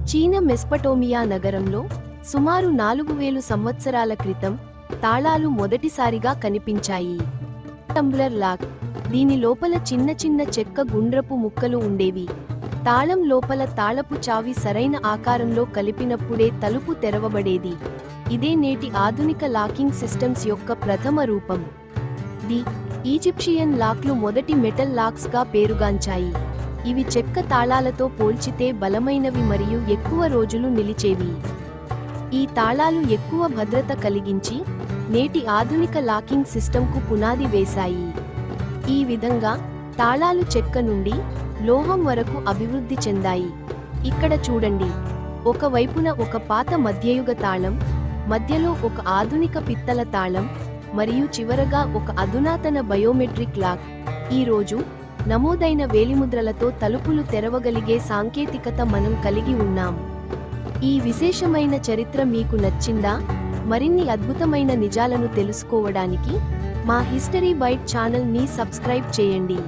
చీనా మెస్పటోమియా నగరంలో సుమారు 4000 సంవత్సరాల క్రితం తాళాలు మొదటిసారిగా కనిపించాయి. Tumbler lock. దీని లోపల చిన్న చిన్న చెక్క గుండ్రపు ముక్కలు ఉండేవి. తాళం లోపల తాళపు చావి సరైన ఆకారంలో కలిపినప్పుడే తలుపు తెరవబడేది. ఇదే నేటి ఆధునిక లాకింగ్ సిస్టమ్స్ యొక్క ప్రథమ రూపం. ది ఈజిప్షియన్ లాక్లు మొదటి మెటల్ లాక్స్ గా పేరుగాంచాయి. ఇవి చెక్క తాళాలతో పోల్చితే బలమైనవి మరియు ఎక్కువ రోజులు నిలిచేవి. ఈ తాళాలు ఎక్కువ భద్రత కలిగించి నేటి ఆధునిక లాకింగ్ సిస్టంకు పునాది వేశాయి. ఈ విధంగా తాళాలు చెక్క నుండి లోహం వరకు అభివృద్ధి చెందాయి. ఇక్కడ చూడండి, ఒక వైపున ఒక పాత మధ్యయుగ తాళం, మధ్యలో ఒక ఆధునిక పిత్తల తాళం మరియు చివరగా ఒక అధునాతన బయోమెట్రిక్ లాక్. ఈ రోజు నమోదైన వేలిముద్రలతో తలుపులు తెరవగలిగే సాంకేతికత మనం కలిగి ఉన్నాం. ఈ విశేషమైన చరిత్ర మీకు నచ్చిందా? మరిన్ని అద్భుతమైన నిజాలను తెలుసుకోవడానికి మా హిస్టరీ బైట్ ఛానల్ ని సబ్స్క్రైబ్ చేయండి.